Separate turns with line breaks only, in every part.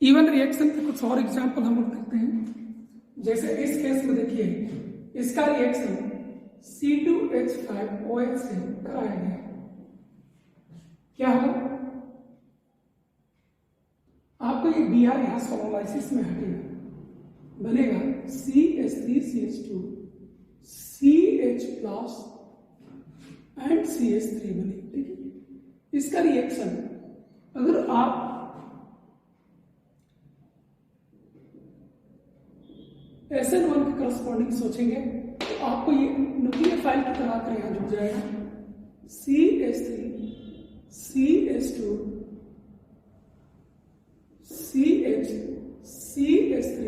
E one reaction के कुछ और एग्जाम्पल हम लोग देखते हैं। जैसे इस केस में देखिए, इसका रिएक्शन C2H5OH से कराया गया, क्या होगा? आपको ये Br यहां सोलोलाइसिस में हटेगा, बनेगा CH3CH2 CH plus and CH3 बनेगा। ठीक है, इसका रिएक्शन अगर आप SN1 के करस्पॉन्डिंग सोचेंगे तो आपको ये न्यूक्लियोफाइल की तरह का यहां जुड़ जाएगा CH3 CH2 CH CH3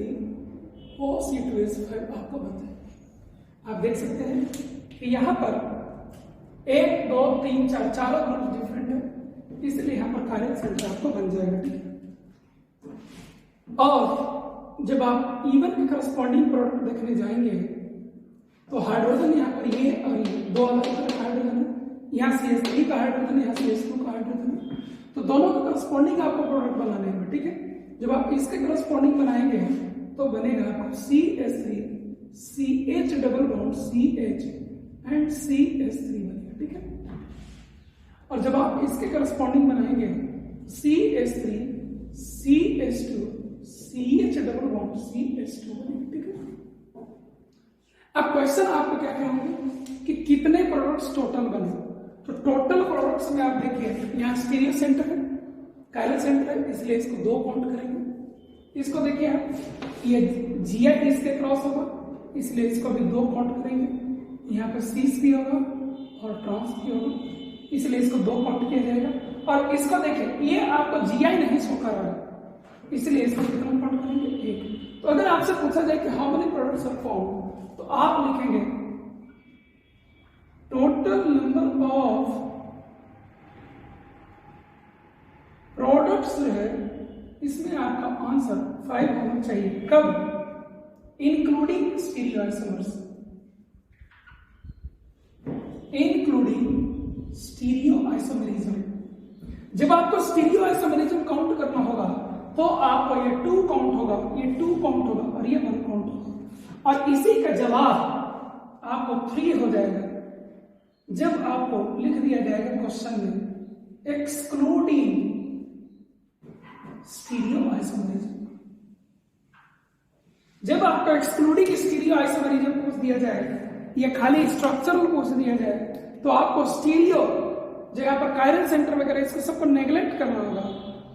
और C2H5 आपको बन जाएगा। आप देख सकते हैं कि यहां पर 1 2 3 4 चारों ग्रुप डिफरेंट है, इसलिए यहां पर कार्य सेंटर आपको बन जाएगा। ठीक है, और जब आप इवन के करस्पॉन्डिंग प्रोडक्ट देखने जाएंगे तो हाइड्रोजन यहाँ पर ये और ये दो अलग अलग हाइड्रोजन है, यहाँ CH3 का हाइड्रोजन है, यहाँ CH2 का हाइड्रोजन है, तो दोनों का करस्पॉन्डिंग आपको प्रोडक्ट बनाने में। ठीक है, जब आप इसके करस्पॉन्डिंग बनाएंगे तो बनेगा आपको CH3 CH double bond CH and CH3 बनेगा। ठीक है, और जब आप इसके करस्पॉन्डिंग बनाएंगे CH3 CH2 CH double bond CH2 बनेगा। ठीक है, अब क्वेश्चन आपको क्या कहेंगे कि कितने प्रोडक्ट्स टोटल बने, तो टोटल प्रोडक्ट्स में आप देखिए यहाँ स्टीरियो सेंटर है, कायरल सेंटर है, इसलिए इसको 2 काउंट करेंगे। इसको देखिए आप, ये GI इसके क्रॉस होगा, इसलिए इसको भी 2 काउंट करेंगे। यहाँ पर CH भी होगा और ट्रांस भी होगा, इसलिए इसको 2 काउंट किया जाएगा। और इसको देखिए, ये आपको GI नहीं शो कर रहा है, इसलिए इसको कितना काउंट करेंगे? 1। तो अगर आपसे पूछा जाए कि how many products are found, तो आप लिखेंगे टोटल नंबर ऑफ प्रोडक्ट्स जो है इसमें आपका आंसर 5 होना चाहिए। कब? Including stereoisomers, including stereoisomerism. जब आपको स्टीरियोआइसोमेरिज्म काउंट करना होगा तो आपको ये 2 काउंट होगा, ये 2 काउंट होगा और ये 1 काउंट होगा, और इसी का जवाब आपको 3 हो जाएगा जब आपको लिख दिया जाएगा क्वेश्चन में एक्सक्लूडिंग स्टीरियोआइसोमेरिज्म। जब आपको एक्सक्लूडिंग स्टीरियोआइसोमेरिज्म पूछ दिया जाए या खाली स्ट्रक्चरल पूछ दिया जाए तो आपको स्टीरियो जो यहाँ पर कायरल सेंटर वगैरह इसको सबको नेग्लेक्ट करना होगा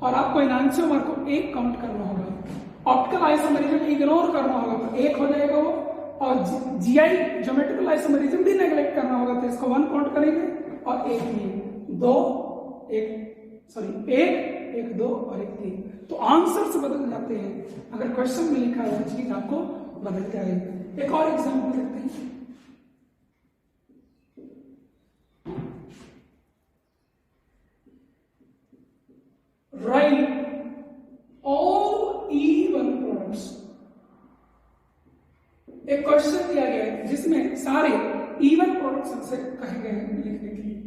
और आपको एनांशियोमर को 1 काउंट करना होगा। ऑप्टिकल आइसोमेरिज्म इग्नोर करना होगा तो 1 हो जाएगा वो, और GI ज्योमेट्रिकल आइसोमेरिज्म भी नेग्लेक्ट करना होगा तो इसको 1 काउंट करेंगे और 1 लिए 2 1 2 और 1 3। तो आंसर्स बदल जाते हैं, अगर क्वेश्चन में लिखा हुआ चीज आपको बदल जाएगी। एक और एग्जांपल देखते हैं। Write all E1 products। एक क्वेश्चन दिया गया है जिसमें सारे E1 प्रोडक्ट्स से कहे गए हैं लिखने के लिए।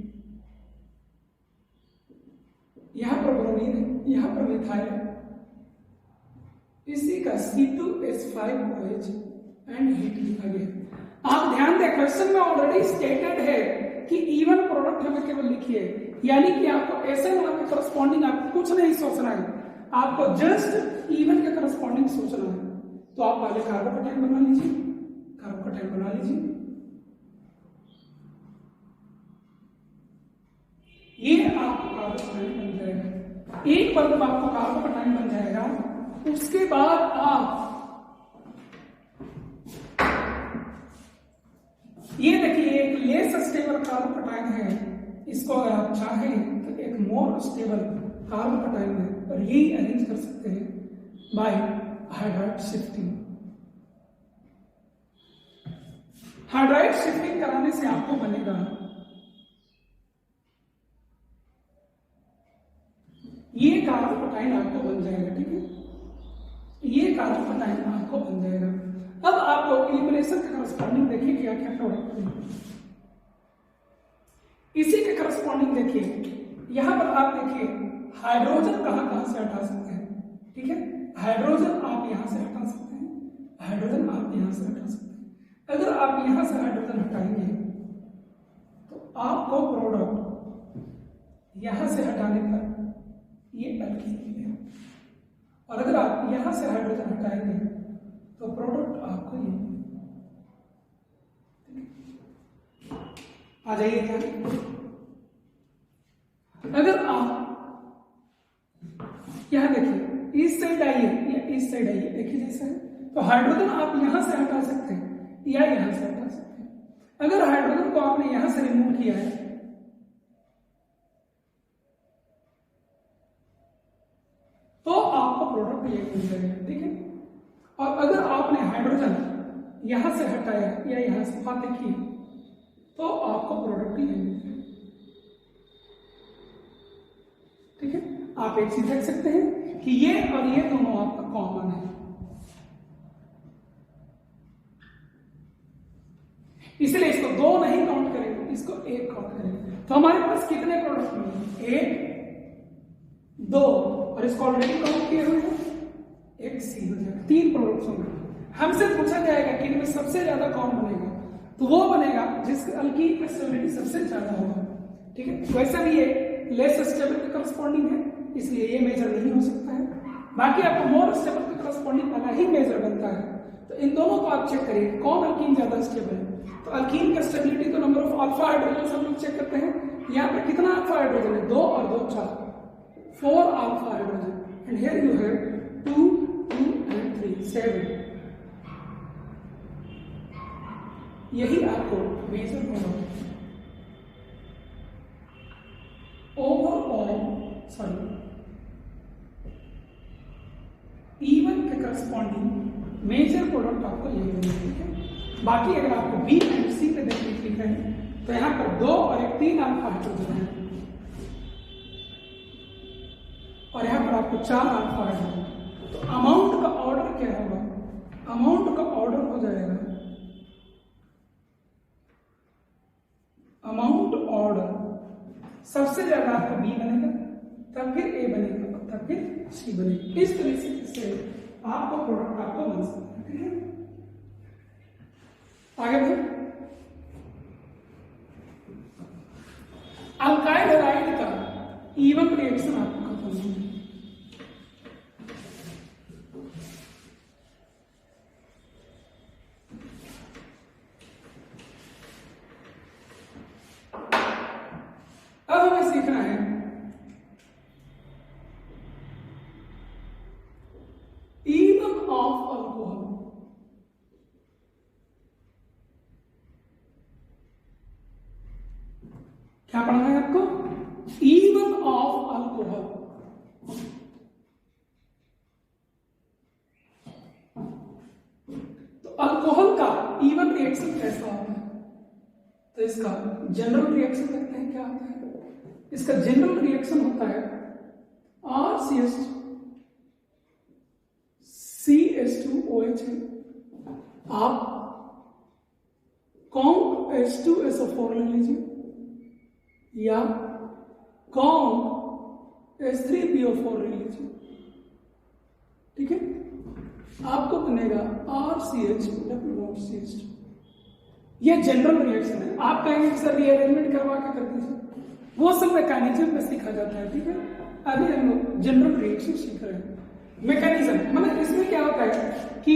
यहां पर ब्रोमीन है, यहां पर मिथाइल है, इसी का C2H5OH एंड हीट लिखा गया। आप ध्यान दें, क्वेश्चन में ऑलरेडी स्टेटेड है कि E1 प्रोडक्ट हमें केवल लिखिए, यानी कि आपको SN1 के करस्पॉन्डिंग आपको कुछ नहीं सोचना है, आपको जस्ट E1 के करस्पॉन्डिंग सोचना है। तो आप पहले कार्बोकेटाइन बना लीजिए, कार्बोकेटाइन बना लीजिए, ये आपको कार्बोकेटाइन बन जाएगा। एक बार जब आपको कार्बोकेटाइन बन जाएगा उसके बाद आप ये देखिए एक लेस स्टेबल कार्बोकेटाइन है, इसको अगर आप चाहें तो एक मोर स्टेबल कार्बोकेटाइन में और यही अरेंज कर सकते हैं by hydride shifting. Hydride shifting कराने से आपको बनेगा ये कार्बोकेटाइन आपको बन जाएगा। ठीक है, ये कार्बोकेटाइन आपको बन जाएगा। अब आपको इलिमिनेशन के करस्पॉन्डिंग देखिए क्या क्या प्रोडक्ट है। इसी के करस्पॉन्डिंग करस्पॉन्डिंग देखिए, यहां पर आप देखिए हाइड्रोजन कहां कहां से हटा सकते हैं, ठीक है, हाइड्रोजन आप यहां से हटा सकते हैं, हाइड्रोजन आप यहां से हटा सकते हैं। अगर आप यहां से हाइड्रोजन हटाएंगे तो आपको प्रोडक्ट यहां से हटाने पर ये एल्कीन मिलेगा, और अगर आप यहां से हाइड्रोजन हटाएंगे तो प्रोडक्ट आपको ये आ जाइए ध्यान। अगर आप यहां देखिए इस साइड आइए या इस साइड आइए, एक ही जैसा है, तो हाइड्रोजन आप यहां से हटा सकते हैं या यहां से हटा सकते हैं। अगर हाइड्रोजन को आपने यहां से रिमूव किया है तो आपको प्रोडक्ट ये मिल जाएगा, ठीक है। और अगर आपने हाइड्रोजन यहां से हटाया या यहां से बातें की तो आपको प्रोडक्ट ये मिल जाएगा, ठीक है। आप एक चीज देख सकते हैं कि ये और ये दोनों आपका कॉमन है, इसलिए इसको दो नहीं काउंट करेंगे, इसको एक काउंट करेंगे। तो हमारे पास कितने प्रोडक्ट मिले, एक, दो, और इसको ऑलरेडी काउंट किए हुए हैं, एक सी हो जाएगा, तीन प्रोडक्ट्स होंगे। हमसे पूछा जाएगा कि इनमें सबसे ज्यादा कौन बनेगा, तो वो बनेगा जिसका अल्कीन का स्टेबिलिटी सबसे ज्यादा होगा, ठीक है। वैसे भी ये लेस स्टेबल के करस्पॉन्डिंग है, इसलिए ये मेजर नहीं हो सकता है। बाकी आपको मोर स्टेबल के करस्पॉन्डिंग वाला ही मेजर बनता है। तो इन दोनों को आप चेक करिए कौन अल्कीन ज्यादा स्टेबल है। तो अल्कीन का स्टेबिलिटी तो नंबर ऑफ अल्फा हाइड्रोजन हम लोग चेक करते हैं। यहाँ पे कितना अल्फा हाइड्रोजन है, 2 और 2 4, 4 alpha hydrogen, and here you have 2 2 and 3 7। यही आपको मेजर होगा ओवरऑल, सॉरी इवन के करस्पॉन्डिंग मेजर प्रोडक्ट आपको ये मिलेगा, ठीक है। बाकी अगर आपको बी एंड सी पे देखना है तो यहां पर 2 और 1 3 अल्फा हाइड्रोजन है, और यहां पर आपको 4 अल्फा हाइड्रोजन। तो अमाउंट का ऑर्डर क्या होगा, अमाउंट का ऑर्डर हो जाएगा अमाउंट ऑर्डर, सबसे ज्यादा आपका बी बनेगा, तब फिर ए बनेगा, तब फिर सी बनेगी। इस तरीके से आपका प्रोडक्ट आपको बन सकता है, ठीक है। आगे बढ़े, अल्काइल हैलाइड का इवन रिएक्शन आपको खत्म होगा। अब हमें सीखना है इवन ऑफ अल्कोहल। क्या पढ़ना है आपको, इवन ऑफ अल्कोहल। तो अल्कोहल का इवन रिएक्शन कैसा होता है, तो इसका जनरल रिएक्शन देखते हैं क्या होता है। इसका जनरल रिएक्शन होता है CH2OH है, आप कॉन्क H2SO4 ले लीजिए या कॉन्क H3PO4 ले लीजिए, ठीक है। आपको बनेगा RCH CH2। ये जनरल रिएक्शन है। आप कहेंगे कि सर रीअरेंजमेंट करवा के कर दीजिए, वो सब मैकेनिज्म में सीखा जाता है, ठीक है। अभी हम लोग जनरल रिएक्शन सीख रहे हैं। मैकेनिज्म मतलब इसमें क्या होता है कि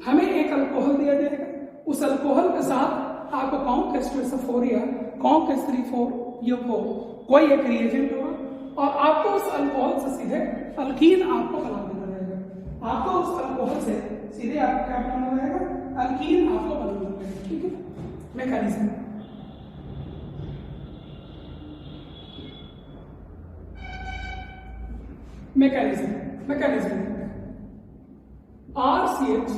हमें एक अल्कोहल दिया जाएगा, उस अल्कोहल के साथ आपको कॉन्क H2SO4 या कॉन्क H3PO4 कोई एक रिएजेंट होगा, और आपको उस अल्कोहल से सीधे अल्कीन आपको बना देना रहेगा। आपको उस अल्कोहल से सीधे आपको क्या बनाना रहेगा, अल्कीन आपको बनाना रहेगा, ठीक है। मैकेनिज्म मैकेनिज्म RCH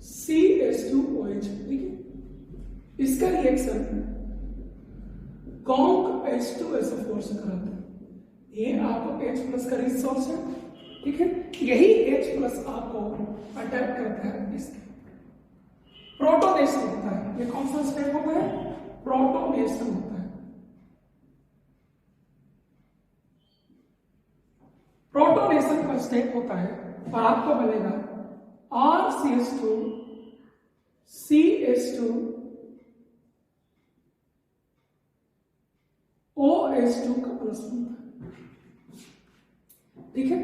CH2OH, ठीक है। इसका रिएक्शन कॉन्क H2SO4 से कराते हैं। ये आपको H+ का रिसोर्स है, ठीक है। यही H+ आपको अटैक करता है इसके प्रोटोनेशन होता है। ये कौन सा स्टेप होता है, प्रोटोनेशन होता है। प्रोटोनेशन का स्टेप होता है और आपको बनेगा RCH2 CH2 OH2 का प्लस बनता है। ठीक है,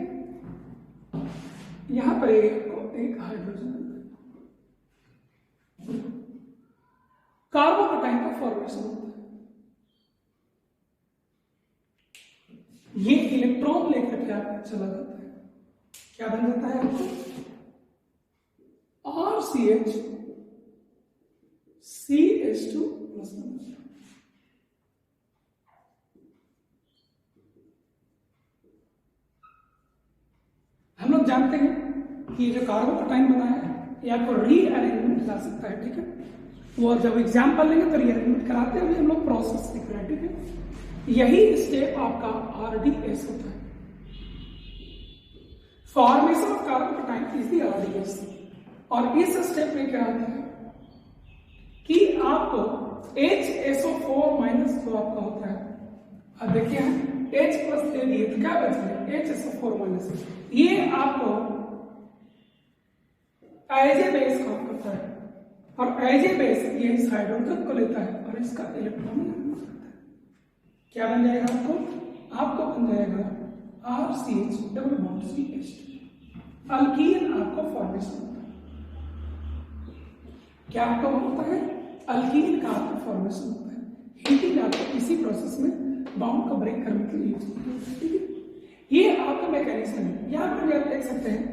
यहां पर एक हाइड्रोजन कार्बोकटाइन का फॉर्मेशन होता है। ये इलेक्ट्रॉन लेकर के आपका चला जाता है, क्या बन जाता है आपको RCH CH2 प्लस बन जाता है। हम लोग जानते हैं कि जो कार्बोकटाइन बना है ये आपको रीअरेंजमेंट ला सकता है। ठीक है, वो जब एग्जाम्पल लेंगे तो रीअरेंजमेंट कराते हैं, अभी हम लोग प्रोसेस लिख रहे हैं। ठीक है, यही स्टेप आपका RDS होता है। Formation of कार्बोकटाइन is the RDS। और इस स्टेप में क्या होता है कि आपको HSO4 माइनस जो आपका होता है, अब देखिए H प्लस दे दिए तो क्या बच गया HSO4 माइनस, ये आपको एज ए बेस काम करता है और एज ए बेस ये इस हाइड्रोजन को लेता है और इसका इलेक्ट्रॉन करता है। क्या बन जाएगा आपको बन जाएगा RCH double bond CH2। Alkyne आपको फॉर्मेशन होता है। क्या आपको होता है अल्कीन का आपको फॉर्मेशन होता है। हीटिंग आपको इसी प्रोसेस में बॉन्ड को ब्रेक करने के लिए यूज होती है। ठीक है, ये आपका मैकेनिज्म है। यहां पर आप देख सकते हैं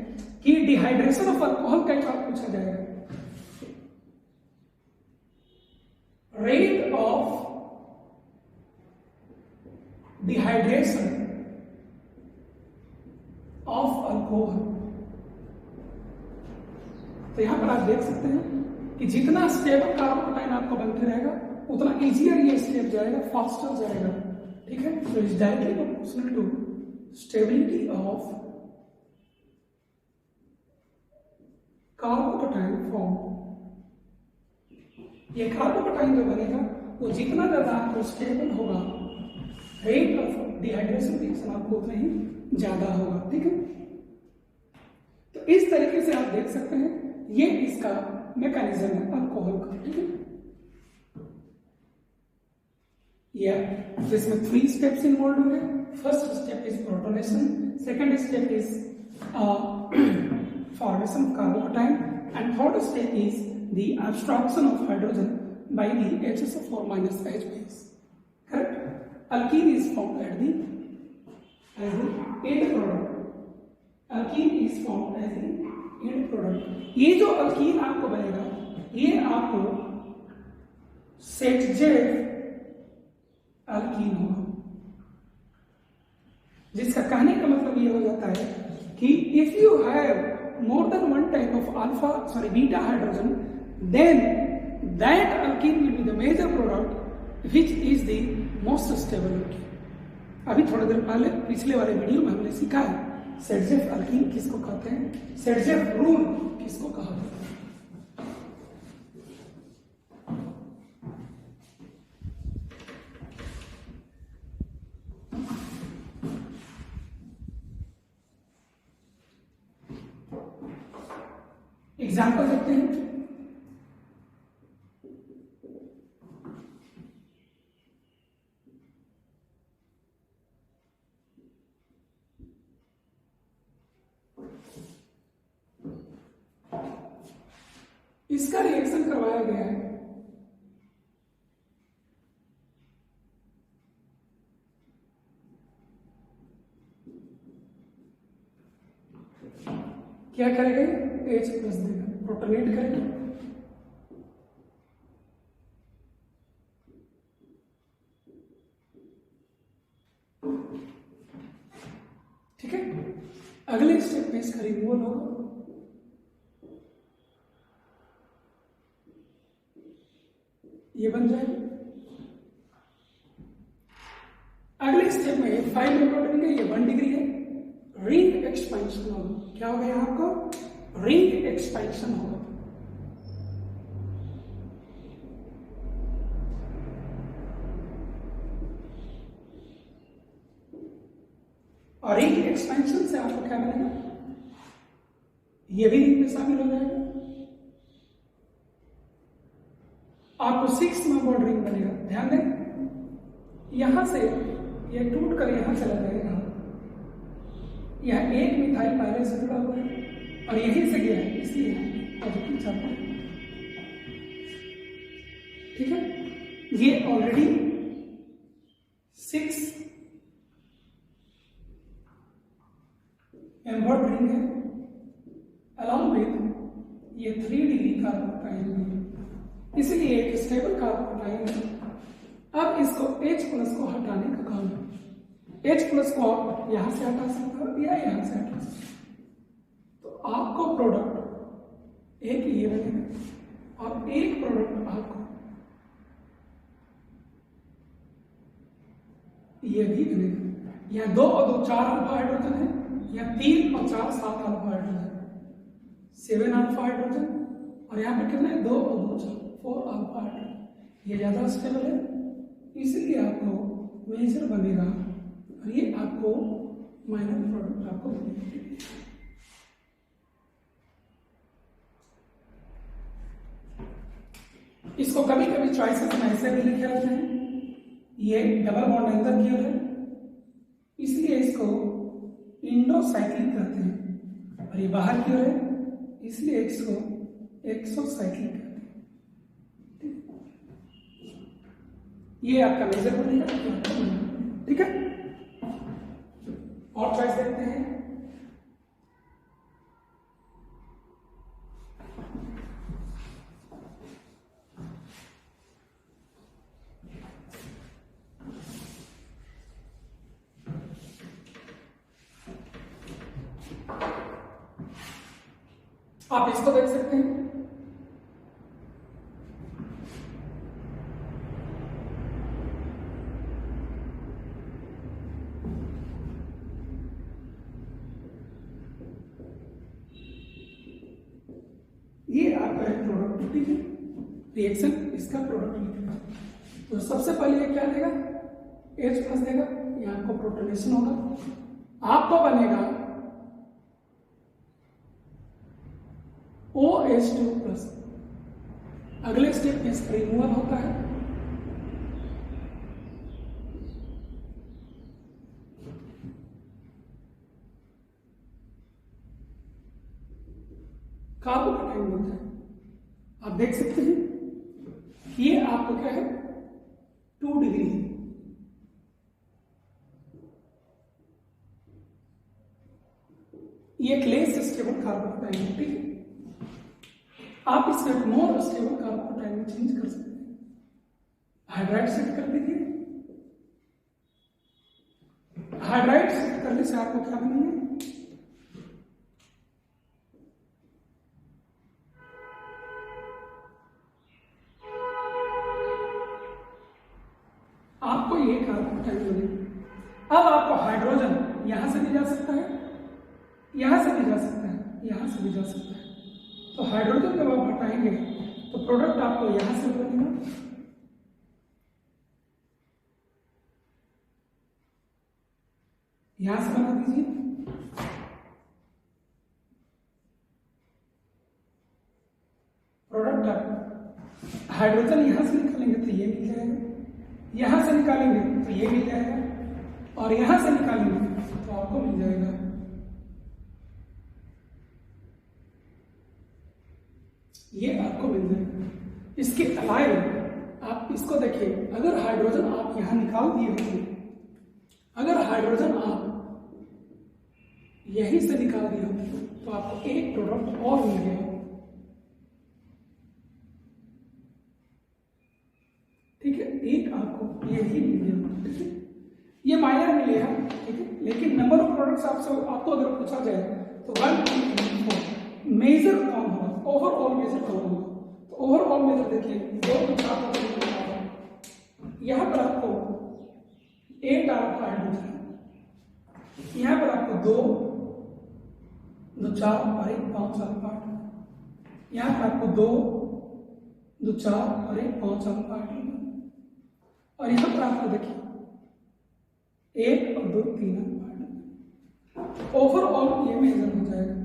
कि डिहाइड्रेशन ऑफ अल्कोहल कई बार पूछा जाएगा। Rate of dehydration of alcohol. तो यहां पर आप देख सकते हैं कि जितना स्टेबल कार्बोकटाइन आपको बनते रहेगा उतना इजियर ये स्टेप जाएगा, फास्टर जाएगा। ठीक है, तो is directly proportional to stability of carbocation form. ये कार्बोकटाइन जो बनेगा वो जितना ज्यादा आपको स्टेबल होगा, रेट ऑफ डिहाइड्रेशन रिएक्शन आपको उतना ही ज्यादा होगा। ठीक है, तो इस तरीके से आप देख सकते हैं ये इसका मैकेनिज्म है अल्कोहल का। ठीक है, जिसमें 3 स्टेप्स इन्वॉल्व होंगे। First step is protonation, second step is formation of carbocation, and third step is the abstraction of hydrogen by the HSO4 minus H base. Correct? Alkene is formed as the end product. Alkene is formed as the end product. ये जो alkyne आपको बनेगा ये आपको सेटजेफ alkyne होगा, जिसका कहने का मतलब ये हो जाता है कि if you have more than one type of beta hydrogen, then that alkene will be the major product which is the most stable alkene. अभी थोड़ा देर पहले पिछले वाले वीडियो में हमने सीखा है सेटजेफ अल्कीन किसको कहते हैं, सेटजेफ रूल किसको कहा जाता है। एग्जाम्पल देखते हैं। इसका रिएक्शन करवाया गया है क्या करेंगे, H प्लस देगा, प्रोटोनेट करेंगे। ठीक है, अगले स्टेप में इसका रिमूवल होगा। ये बन जाएगा। अगले स्टेप में 5 इलेक्ट्रॉन ये 1 डिग्री है, रिंग एक्सपेंशन होगा। क्या होगा यहां आपको, रिंग एक्सपेंशन होगा। और रिंग एक्सपेंशन से आपको क्या मिलेगा, ये भी रिंग में शामिल हो जाएगा। आपको 6 मेंबर्ड रिंग बनेगा। ध्यान दें, यहां से ये टूट कर यहां चला जाएगा, यह एक मिथाइल पायरेट से जुड़ा हुआ है और यहीं से गया है, इसलिए पॉजिटिव चार्ज है। ठीक है, ये ऑलरेडी 6 मेंबर्ड रिंग है, अलॉन्ग विद ये 3 डिग्री कार्बोटाइल है, इसलिए एक स्टेबल कार्बोटाइल है। अब इसको H+ को हटाने का काम है। H+ को आप यहां से हटा सकते हो या यहां से हटा सकते हो, तो आपको प्रोडक्ट एक ये बनेगा और एक प्रोडक्ट आपको ये भी बनेगा। या 2 और 2 4 अल्फा हाइड्रोजन है, या 3 और 4 7 अल्फा हाइड्रोजन है, 7 अल्फा हाइड्रोजन। और यहाँ पे कितना है, 2 और 2 4 अल्फा हाइड्रोजन। ये ज्यादा स्टेबल है, इसलिए आपको मेजर बनेगा और ये आपको माइनर प्रोडक्ट आपको बनेगा। इसको कभी कभी चॉइसेस में ऐसे भी लिखे जाते हैं, ये डबल बॉन्ड अंदर की ओर है, इसलिए इसको इंडोसाइक्लिक कहते हैं, और ये बाहर की ओर है, इसलिए इसको एक्सोसाइक्लिक कहते हैं। ये आपका मेजर बनेगा। ठीक है, और चॉइस देखते हैं। आप इसको देख सकते हैं, ये आपका है प्रोडक्ट। ठीक है, रिएक्शन इसका प्रोडक्ट लिखेगा। तो सबसे पहले ये क्या देगा, H+ देगा, यहाँ आपको प्रोटोनेशन होगा, आपको बनेगा OH2+। अगले स्टेप में इसका रिमूवल होता है, कार्बोकेटाइन बनता है। आप देख सकते हैं ये आपको क्या है, 2 डिग्री है। ये लेस स्टेबल कार्बोकेटाइन है। ठीक है, आप इससे मोर स्टेबल कार्बोकेटाइन में चेंज कर सकते हैं। हाइड्राइड सेट कर दीजिए, हाइड्राइड सेट करने से आपको क्या बनेंगे, आपको ये कार्बोकेटाइन बनेगा। अब आपको हाइड्रोजन यहां से भी जा सकता है, यहां से भी जा सकता है, यहां से भी जा सकता है। तो हाइड्रोजन जब आप हटाएंगे तो प्रोडक्ट आपको यहां से बनेगा, यहां से बना दीजिए। प्रोडक्ट आप हाइड्रोजन यहां से निकालेंगे तो ये मिल जाएगा, यहां से निकालेंगे तो ये मिल जाएगा, और यहां से निकालेंगे तो आपको मिल जाएगा ये आपको मिल जाएगा। इसके अलावा आप इसको देखिए, अगर हाइड्रोजन आप यहां निकाल दिए होते, अगर हाइड्रोजन आप यहीं से निकाल दिए होते तो आपको एक प्रोडक्ट और मिल गया। ठीक है, एक आपको यही मिल गया। ठीक है, ये माइनर मिलेगा। ठीक है, लेकिन नंबर ऑफ प्रोडक्ट्स आपको अगर पूछा जाए तो 1 2 3 4 मेजर कौन होगा, ओवरऑल मेजर कौन होगा। तो ओवरऑल मेजर देखिए 2 2 4 यहां पर आपको 8 अल्फा हाइड्रोजन, यहां पर आपको 2 2 4 और 1 5 अल्फा, यहां पर आपको 2 2 4 और 1 5 अल्फा, और यहां पर आपको देखिए 1 और 2 3 अल्फा। ओवरऑल ये मेजर हो जाएगा।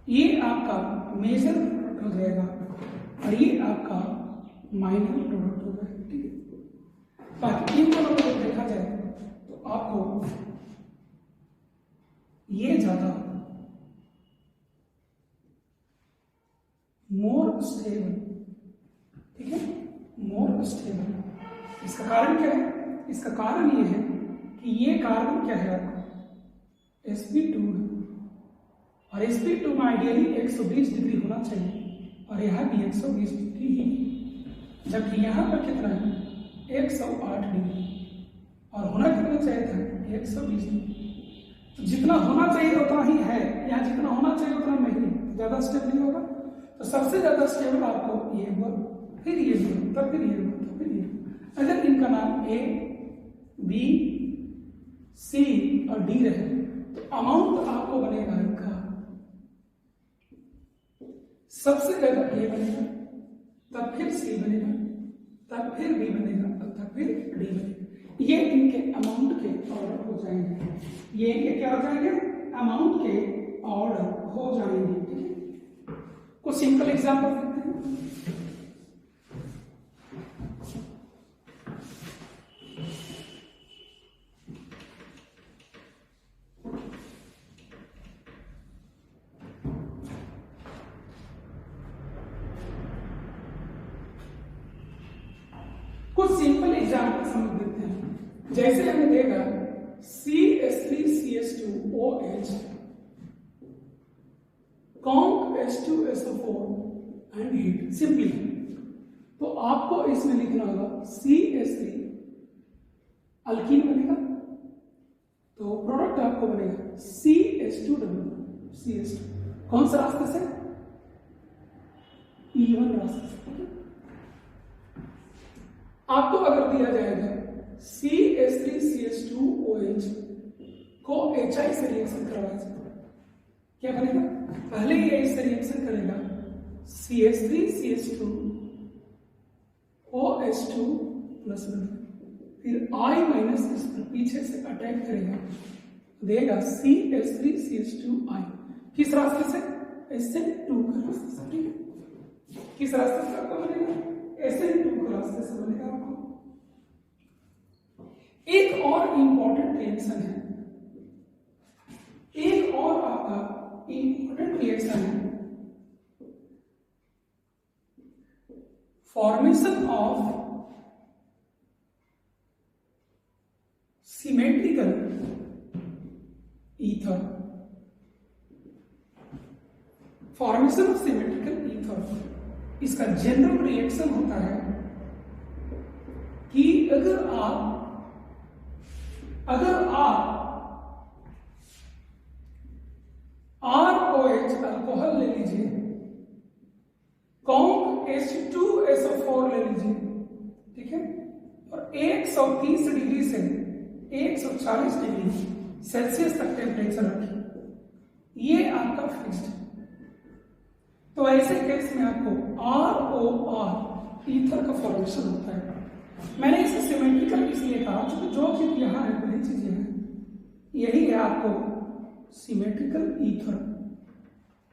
ये आपका मेजर प्रोडक्ट हो जाएगा और ये आपका माइनर प्रोडक्ट हो जाएगा। ठीक है, बाकी इन दोनों को देखा जाए तो आपको ये ज्यादा मोर स्टेबल, ठीक है, मोर स्टेबल। इसका कारण क्या है? इसका कारण ये है कि ये कार्बन क्या है आपका sp2 है और sp2 में आइडियली 120 डिग्री होना चाहिए और यहाँ भी 120 डिग्री ही, जबकि यहाँ पर कितना है 108 डिग्री और होना कितना चाहिए था 120 डिग्री। तो जितना होना चाहिए उतना ही है, यहाँ जितना होना चाहिए उतना नहीं, ज्यादा स्टेबल नहीं होगा। तो सबसे ज्यादा स्टेबल आपको ये हुआ, फिर ये हुआ, तब फिर ये हुआ, तब फिर ये। अगर इनका नाम ए बी सी और डी रहे तो अमाउंट आपको बनेगा इनका सबसे ज्यादा ए बनेगा, तब फिर सी बनेगा, तब फिर बी बनेगा और तब फिर डी बनेगा। ये इनके अमाउंट के ऑर्डर हो जाएंगे। ये क्या हो जाएंगे? अमाउंट के ऑर्डर हो जाएंगे। ठीक है, कुछ सिंपल एग्जांपल देखते हैं। कुछ सिंपल एग्जांपल समझ देते हैं। जैसे हमें देगा CH3CH2OH conc H2SO4 and heat simply, तो आपको इसमें लिखना होगा CH3 अल्कीन बनेगा तो प्रोडक्ट आपको बनेगा CH2 कौन सा रास्ते से? E1 रास्ते से। आपको अगर दिया जाएगा CH3CH2OH को HI से रिएक्शन करवाया जाए, क्या बनेगा? पहले ये इससे रिएक्शन करेगा CH3CH2OH2 प्लस फिर I माइनस इस पर पीछे से अटैक करेगा, देगा CH3CH2I किस रास्ते से? SN2 के रास्ते से। ठीक है, किस रास्ते से आपका बनेगा? SN2 के रास्ते से बनेगा आपको। एक और इंपॉर्टेंट रिएक्शन है, एक और आपका इंपॉर्टेंट रिएक्शन है formation of symmetrical ether. Formation of symmetrical ether इसका जनरल रिएक्शन होता है कि अगर आप ROH अल्कोहल ले लीजिए, कॉन्क H2SO4 ले लीजिए, ठीक है, और 130 डिग्री से 140 डिग्री सेल्सियस तक टेम्परेचर रखिए, ये आपका फिक्स्ड है। तो ऐसे केस में आपको ROR ईथर का फॉर्मेशन होता है। मैंने इसे सिमेट्रिकल इसलिए कहा क्योंकि जो चीज यहाँ है वही चीजें हैं, यही है आपको सिमेट्रिकल ईथर।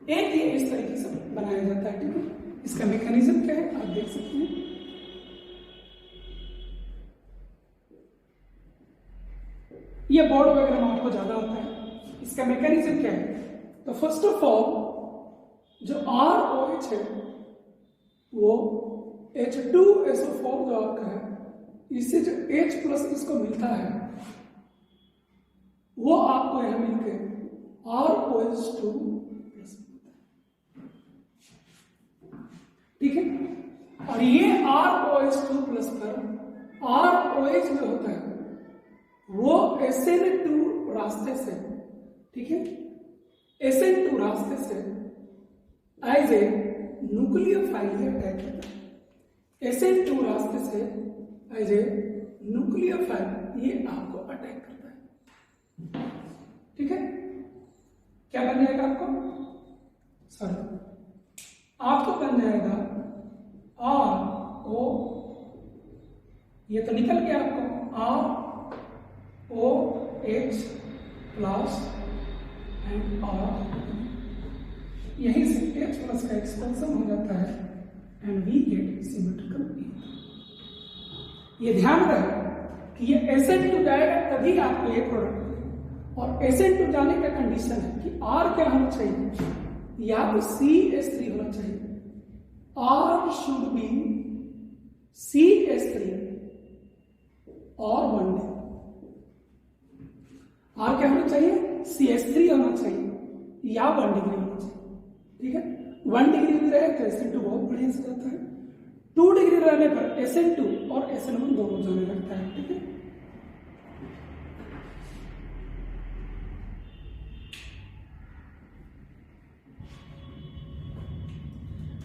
एक ये इस तरीके से बनाया जाता है। ठीक है, इसका मैकेनिज्म क्या है आप देख सकते हैं। ये बोर्ड वगैरह में आपको ज्यादा होता है। इसका मैकेनिज्म क्या है? तो फर्स्ट ऑफ ऑल जो ROH है वो H2SO4 जो आपका है, इससे जो H प्लस इसको मिलता है वो आपको यहां मिलकर ROH2 प्लस मिलता है। ठीक है, और ये ROH2 प्लस पर ROH जो होता है वो SN2 रास्ते से, ठीक है, SN2 रास्ते से एज ए न्यूक्लियोफाइल अटैक करता है। SN2 रास्ते से एज ए न्यूक्लियोफाइल ये आपको अटैक करता है। ठीक है, क्या बन जाएगा आपको? सॉरी, आपको बन जाएगा RO, ये तो निकल गया आपको OH प्लस एंड R, यहीं से H प्लस का एक्सपेंशन हो जाता है and we get symmetrical ether. ये ध्यान रहे कि ये SN2 जाएगा तभी आपको ये प्रोडक्ट मिलेगा, और SN2 जाने का कंडीशन है कि R क्या होना चाहिए, या तो CH3 होना चाहिए, R शुड बी CH3 और 1 डिग्री। R क्या होना चाहिए, CH3 होना चाहिए या 1 डिग्री होना चाहिए। ठीक है, 1 डिग्री भी रहे तो SN2 बहुत बढ़िया से जाता है, 2 डिग्री रहने पर SN2 और SN1 दोनों जाने लगता है। ठीक है,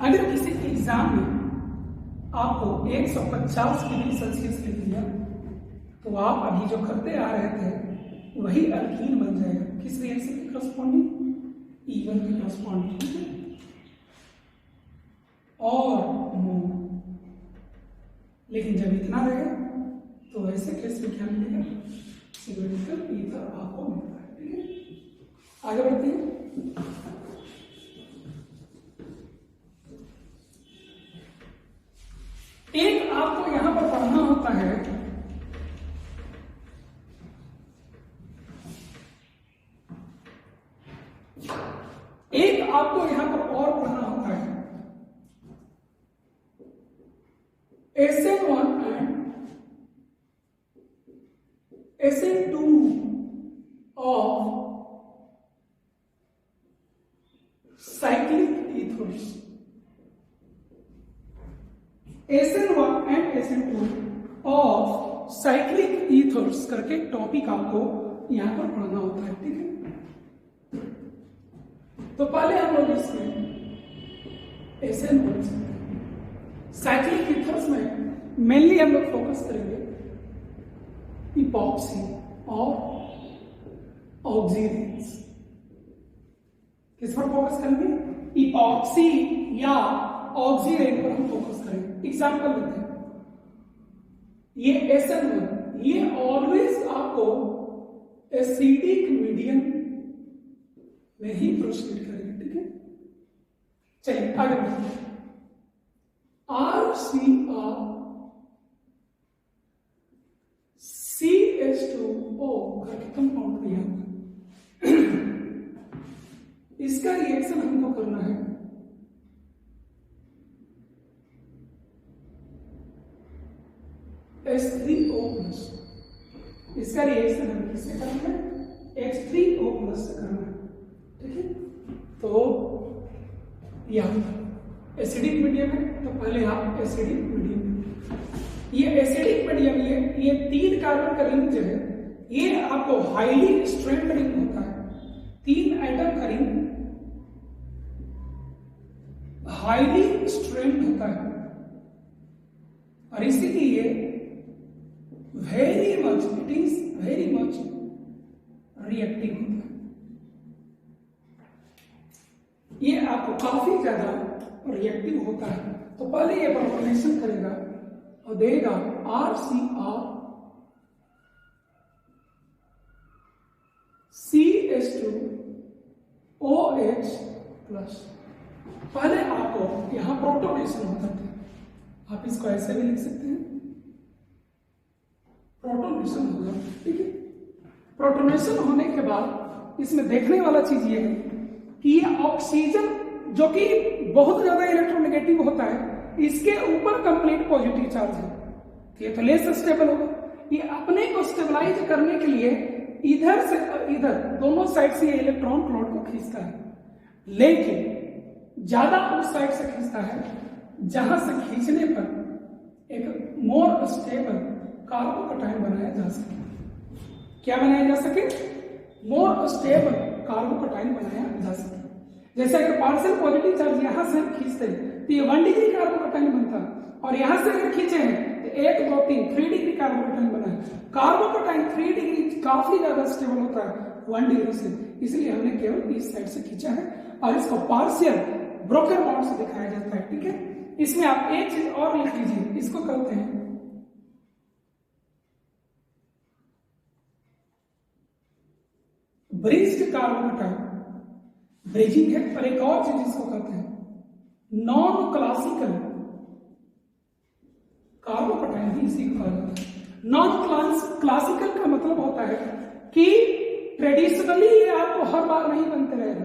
अगर किसी के एग्जाम में आपको 150 डिग्री सेल्सियस लिख दिया तो आप अभी जो करते आ रहे थे वही अल्कीन बन जाएगा। किस रिएक्शन के करस्पॉन्डिंग, E1 के करस्पॉन्डिंग। ठीक है, और मोर, लेकिन जब इतना रहेगा तो ऐसे केस में क्या मिलेगा, सिमेट्रिकल ईथर आपको मिलता है। ठीक है, आगे बढ़ते हैं। एक आपको यहां पर पढ़ना होता है और पढ़ना होता है SN1 and SN2 of cyclic ethers. SN1 and SN2 of cyclic ethers करके टॉपिक आपको यहां पर पढ़ना होता है। ठीक है, तो पहले हम लोग इसमें SN1 साइक्लिक ईथर्स में मेनली हम लोग फोकस करेंगे इपॉक्सी और ऑक्सीडेंस। किस पर फोकस करेंगे, इपॉक्सी या ऑक्सीडेंट पर हम फोकस करेंगे। एग्जांपल लेते हैं, ये SN1 ये ऑलवेज आपको एसिडिक मीडियम में ही प्रोसीड करेंगे। ठीक है, चलिए आगे बढ़ते हैं। RCr CH2O करके कंपाउंड दिया, इसका रिएक्शन हमको करना है H3O+, इसका रिएक्शन हमें किससे करना है, H3O+ से करना है। ठीक है, तो यहाँ एसिडिक मीडियम है तो पहले आप एसिडिक मीडियम, ये एसिडिक मीडियम ये 3 कार्बन का रिंग जो है ये आपको हाईली स्ट्रेंथ रिंग होता है। 3 एटम का रिंग हाईली स्ट्रेंथ होता है और इसीलिए वेरी मच रिएक्टिव होता है। ये आपको काफी ज्यादा रिएक्टिव होता है। तो पहले ये प्रोटोनेशन करेगा और देगा RCr CH2OH+। पहले आपको यहां प्रोटोनेशन होता है, आप इसको ऐसे भी लिख सकते हैं, प्रोटोनेशन होगा। ठीक है, प्रोटोनेशन होने के बाद इसमें देखने वाला चीज ये है कि ये ऑक्सीजन जो कि बहुत ज्यादा इलेक्ट्रोनेगेटिव होता है, इसके ऊपर कंप्लीट पॉजिटिव चार्ज है, तो ये तो लेस स्टेबल होगा। ये अपने को स्टेबलाइज करने के लिए इधर से इधर दोनों साइड से ये इलेक्ट्रॉन क्लोड को खींचता है, लेकिन ज्यादा उस साइड से खींचता है जहां से खींचने पर एक मोर स्टेबल कार्बोकटायन बनाया जा सके। क्या बनाया जा सके, मोर स्टेबल कार्बोकटायन बनाया जा सके। जैसे अगर पार्शियल पॉजिटिव चार्ज यहां से खींचते हैं तो ये 1 डिग्री कार्बोकटायन बनता है, और यहां से अगर खींचे हैं तो 1 2 3 डिग्री कार्बोकटायन बना है। कार्बोकटायन 3 डिग्री काफी ज्यादा स्टेबल होता है 1 डिग्री से, इसलिए हमने केवल इस साइड से खींचा है और इसको पार्शियल ब्रोकन बॉन्ड से दिखाया जाता है। ठीक है, इसमें आप एक चीज और लिख लीजिए, इसको कहते हैं ब्रिज्ड कार्बोकटायन ब्रिजिंग है, और एक और चीज जिसको कहते हैं नॉन क्लासिकल कार्बोकटायन भी इसी को कहा जाता है। नॉन क्लासिकल का मतलब होता है कि ट्रेडिशनली ये आपको हर बार नहीं बनते रहेगा,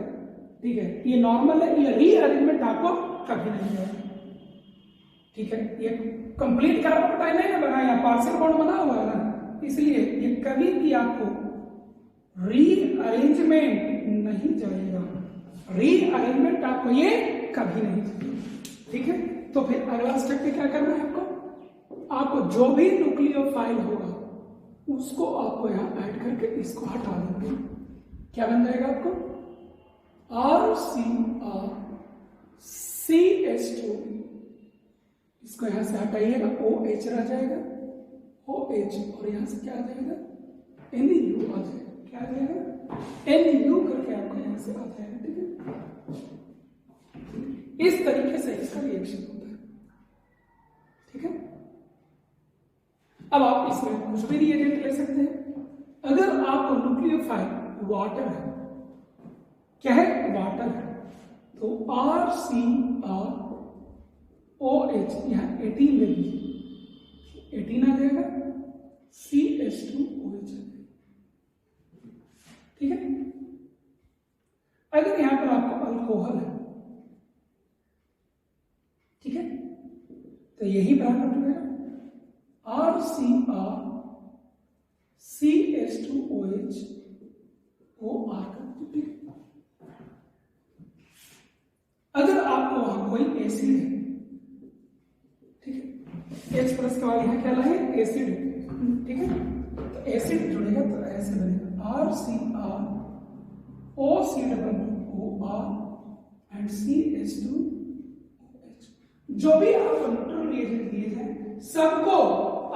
ठीक है, ये नॉर्मल है, ये रीअरेंजमेंट आपको कभी नहीं होगा, ठीक है, ये कंप्लीट कार्बोकटायन नहीं बना, यहाँ पार्शियल बॉन्ड बना हुआ है ना, इसलिए ये कभी भी आपको रीअरेंजमेंट नहीं जाएगा, रीअरेंजमेंट आपको ये कभी नहीं जाएगा, ठीक है। तो फिर अगला स्टेप में क्या करना है आपको जो भी न्यूक्लियोफाइल होगा उसको आपको यहां ऐड करके इसको हटा देंगे, क्या बन जाएगा आपको RCr CH2, इसको यहां से हटाइएगा OH रह जाएगा OH, और यहां से क्या आ जाएगा NU आ जाएगा, क्या आ जाएगा NU करके आपको यहां से आ जाएगा, ठीक है। इस तरीके से इसका रिएक्शन होता है, ठीक है। अब आप इसमें कुछ भी रिएजेंट ले सकते हैं। अगर आपको न्यूक्लियोफाइल वाटर है, क्या है वाटर है, तो RCr OH यहां 18 ले लीजिए, 18 आ जाएगा CH2OH, ठीक है। अगर यहां पर आपको अल्कोहल है, ठीक है, तो यही ब्रैकेट में RCr CH2OH OR का, ठीक है। अगर आपको वहां कोई एसिड है, ठीक है, H प्लस का यहां क्या लाए एसिड, ठीक है, तो एसिड जुड़ेगा तो ऐसे बनेगा RCr OCOOR एंड CH2OH। जो भी आप न्यूट्रल रिएजेंट दिए हैं सबको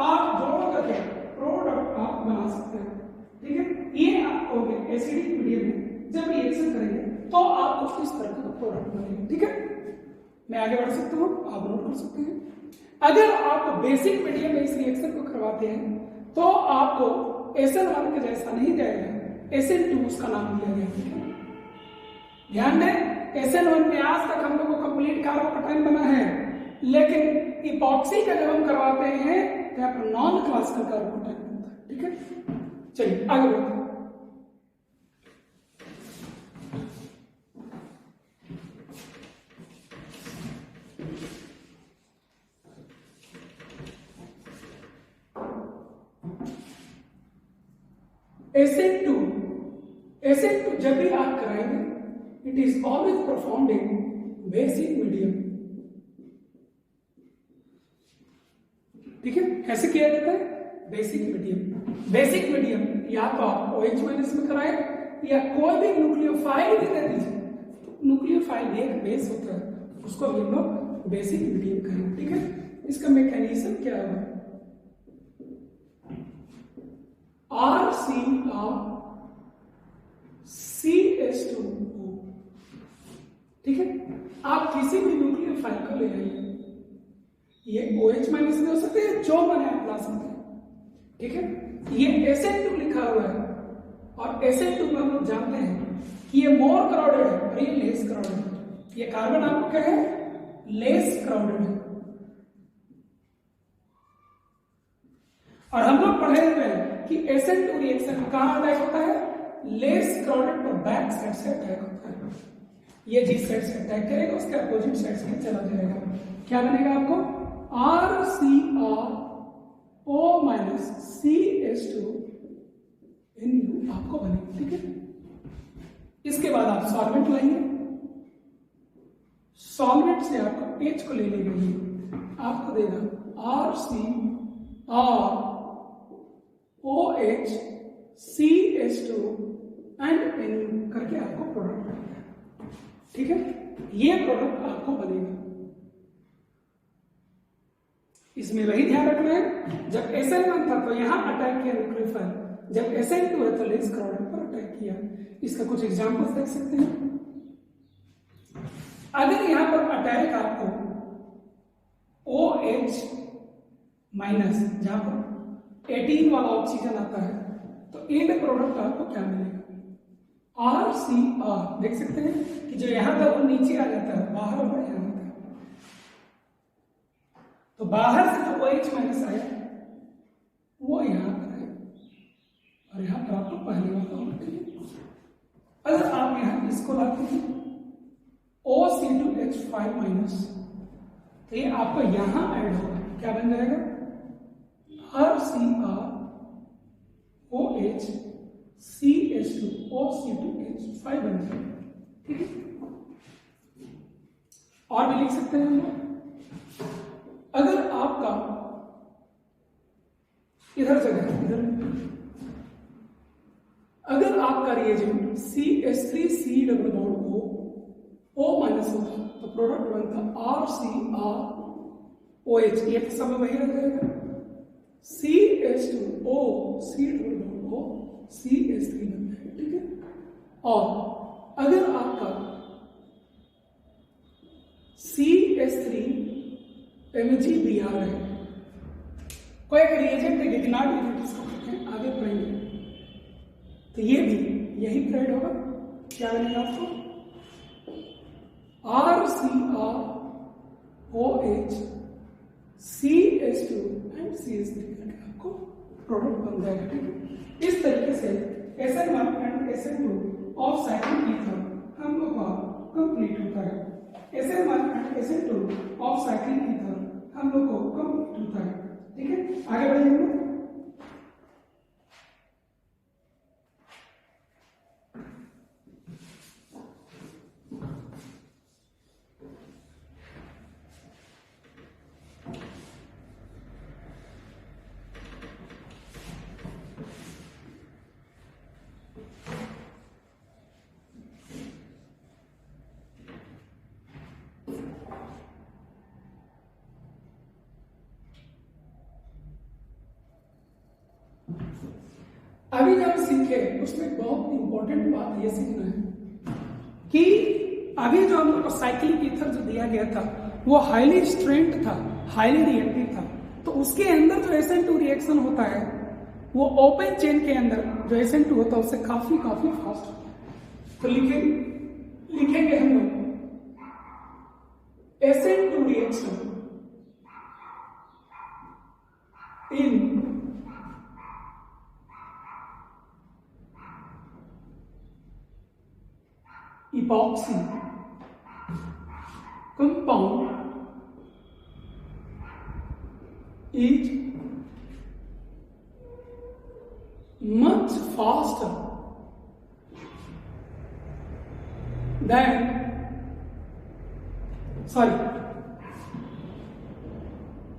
आप जोड़ करके प्रोडक्ट आप बना सकते हैं, ठीक है। ये आपको एसिडिक मीडियम में जब रिएक्शन करेंगे तो आपको इस तरह का प्रोडक्ट बनेगा, ठीक है। मैं आगे बढ़ सकता हूं, आप नोट कर सकते हैं। अगर आप बेसिक मीडियम में इस रिएक्शन को करवाते हैं तो आपको SN1 के जैसा नहीं जाएगा, SN2 उसका नाम दिया गया, ठीक है। ध्यान दें, SN1 में आज तक हम लोग को कंप्लीट कार्बोकटायन बना है, लेकिन इपॉक्सी का जब हम करवाते हैं तो यहाँ पर नॉन क्लासिकल कार्बोकटायन बनता है, ठीक है। चलिए आगे बढ़ते हैं। SN2 जब भी आप कराएंगे it is always performed in basic medium, ठीक है। कैसे किया जाता है बेसिक मीडियम या तो आप OH माइनस में कराएं या कोई भी न्यूक्लियोफाइल भी दे दीजिए, न्यूक्लियोफाइल भी एक बेस होता है, उसको भी हम लोग बेसिक मीडियम करेंगे, ठीक है। इसका मैकेनिज्म क्या है, RCr CH2O, ठीक है। आप किसी भी न्यूक्लियोफाइल को ले आइए, ये OH माइनस में हो सकते हैं, जो बने आप ला सकते हैं, ठीक है। ये SN2 लिखा हुआ है और SN2 में हम लोग जानते हैं कि ये मोर क्राउडेड है और ये लेस क्राउडेड है। ये कार्बन आपको क्या है लेस क्राउडेड है, और हम लोग पढ़े हुए हैं कि SN2 रिएक्शन कहां अटैक होता है, लेस क्राउडेड पर बैक साइड से अटैक होता है। ये जिस साइड से अटैक करेगा उसके अपोजिट साइड से चला जाएगा, क्या बनेगा आपको RCr O माइनस CH2NU आपको बनेगा, ठीक है। इसके बाद आप सॉल्वेंट लाएंगे, सॉल्वेंट से आपको H को ले लेंगे, आपको देगा RCr OH CH2 and NU करके आपको प्रोडक्ट बनेगा, ठीक है। ये प्रोडक्ट आपको बनेगा। इसमें वही ध्यान रखना है, जब SN1 था तो यहां अटैक किया न्यूक्लियोफाइल, जब SN2 है तो लेस क्राउडेड पर अटैक किया। इसका कुछ एग्जांपल्स देख सकते हैं। अगर यहां पर अटैक आपको OH माइनस जहां पर 18 वाला ऑक्सीजन आता है तो एंड प्रोडक्ट आपको क्या मिलेगा, RCR देख सकते हैं कि जो यहां था वो नीचे आ जाता है, बाहर और यहां आता है। तो बाहर से जो OH माइनस आया वो यहां पर है और यहां पर आपको पहले वाला होगा। अगर आप यहां इसको लाते हैं OC2H5 माइनस, तो ये आपको यहां ऐड होगा, क्या बन जाएगा RCR OH CH2 OC2H5 बन जाएगा। ठीक है, और भी लिख सकते हैं हम लोग। अगर आपका इधर जगह इधर, अगर आपका reagent CH3C double bond O minus होता तो प्रोडक्ट बनता RCrOH, ये तो सब वही रह जाएगा, CH2O C double bond O CH3 बन जाएगा। ठीक है, और अगर आपका CH3MgBr है, कोई एक रिएजेंट है गिग्नार्ड इसको आगे पढ़ेंगे, तो ये भी यही परेड होगा, क्या बनेगा आपको RCrOH CH2 एंड CH3 करके आपको प्रोडक्ट बन जाएगा। ठीक है, इस तरीके से SN1 and SN2 of cyclic ether हम लोग का कंप्लीट होता है। SN1 and SN2 of cyclic ether हम लोग को कंप्लीट होता है। ठीक है, आगे बढ़ेंगे। अभी जो हम सीखे उसमें बहुत इंपॉर्टेंट बात ये सीखना है कि अभी जो हम लोग को साइक्लिक ईथर जो दिया गया था वो हाईली स्ट्रेंथ था, हाईली रिएक्टिव था, तो उसके अंदर जो SN2 रिएक्शन होता है वो ओपन चेन के अंदर जो SN2 होता है उससे काफी फास्ट होता है। तो लिखेंगे हम लोग SN2 reaction in epoxy compound is much faster than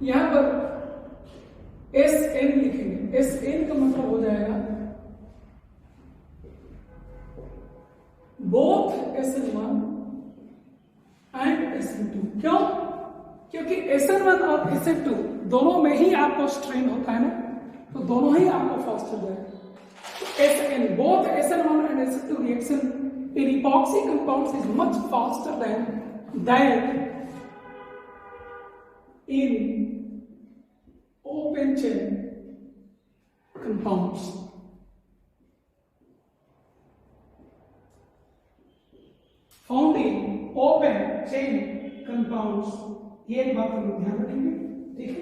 यहां पर SN लिखेंगे, SN का मतलब हो जाएगा बोथ SN1 एंड SN2। क्यों? क्योंकि SN1 और SN2 दोनों में ही आपको स्ट्रेन होता है ना, तो दोनों ही आपको फास्ट हो जाएगा। तो SN both SN1 and SN2 reaction in epoxy compounds is much faster then in open chain compounds. Found in open chain compounds, ये एक बात हम लोग ध्यान रखेंगे। ठीक है,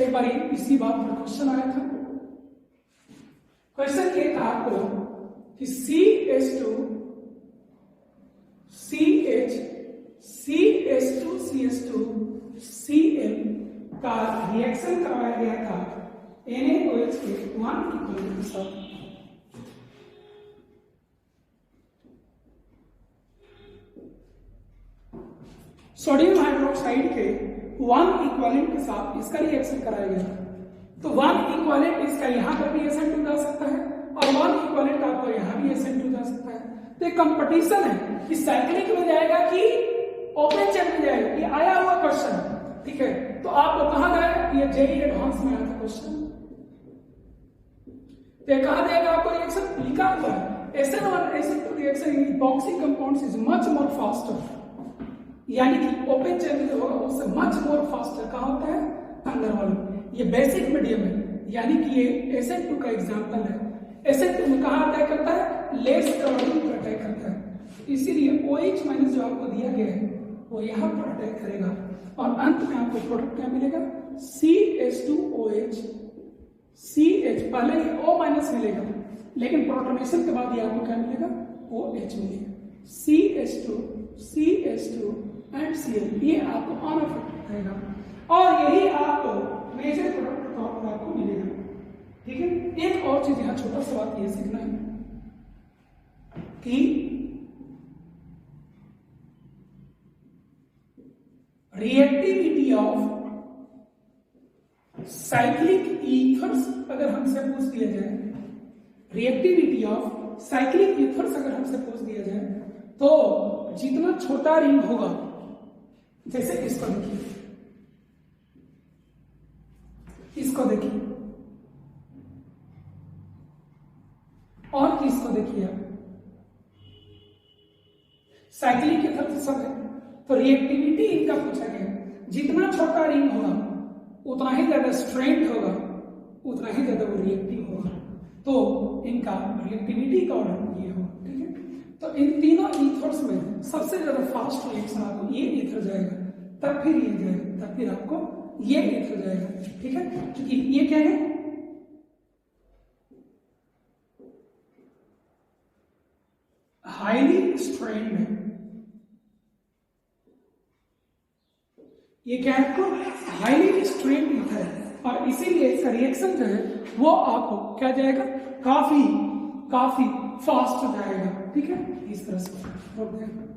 एक बार इसी बात पर क्वेश्चन आया था। क्वेश्चन ये था आपको कि CH2 CH CH2 CH2 Cl का रिएक्शन करवाया गया था NaOH के 1 इक्वलेंट के साथ। सोडियम हाइड्रोक्साइड के 1 इक्विवेलेंट के साथ इसका रिएक्शन कराया गया। तो 1 इक्विवेलेंट इसका यहां पर भी SN2 जा सकता है और 1 इक्विवेलेंट आपको यहां भी SN2 जा सकता है। तो एक कंपटीशन है कि साइक्लिक में जाएगा कि ओपन चेन में जाएगा, ये आया हुआ क्वेश्चन। ठीक है, तो आपको कहां जाएगा, ये जेईई एडवांस में आया था क्वेश्चन। तो कहां जाएगा आपको रिएक्शन, लिखा हुआ है SN1 SN2 reaction in epoxy compounds is much more faster, यानी कि ओपन चेन में जो होगा उससे मच मोर फास्टर कहां होता है, अंदर वाले। ये बेसिक मीडियम है, यानी कि ये SN2 का एग्जांपल है। SN2 में कहां अटैक करता है, है लेस क्लॉडिंग पर अटैक करता है, इसीलिए OH माइनस जो आपको दिया गया है वो यहाँ पर अटैक करेगा और अंत में आपको प्रोडक्ट क्या मिलेगा, CH2OH CH, पहले ही O माइनस मिलेगा लेकिन प्रोटोनेशन के बाद ये आपको क्या मिलेगा, OH मिलेगा, CH2 एंड Cl, ये आपको अनअफेक्टेड रहेगा और यही आपको मेजर प्रोडक्ट के तौर पर आपको मिलेगा। ठीक है, एक और चीज यहाँ छोटा सा बात ये सीखना है कि रिएक्टिविटी ऑफ साइक्लिक ईथर्स अगर हमसे पूछ दिया जाए, रिएक्टिविटी ऑफ साइक्लिक ईथर्स अगर हमसे पूछ दिया जाए तो जितना छोटा रिंग होगा, जैसे इसको देखिए, इसको देखिए और किसको देखिए आप, साइक्लिक ईथर तो सब है, तो रिएक्टिविटी इनका पूछा गया, जितना छोटा रिंग होगा उतना ही ज्यादा स्ट्रेंथ होगा, उतना ही ज्यादा वो रिएक्टिव होगा, तो इनका रिएक्टिविटी का ऑर्डर ये होगा। ठीक है, तो इन तीनों ईथर्स में सबसे ज्यादा फास्ट रिएक्शन आपको ये ईथर जाएगा, तब फिर ये जाएगा, तब फिर आपको ये ईथर जाएगा। ठीक है, क्योंकि ये क्या है, हाईली स्ट्रेन्ड है, ये क्या है आपको हाईली स्ट्रेन्ड ईथर है और इसीलिए इसका रिएक्शन जो है वो आपको क्या जाएगा, काफी काफी फास्ट जाएगा। ठीक है, इस तरह से रोक देते हैं।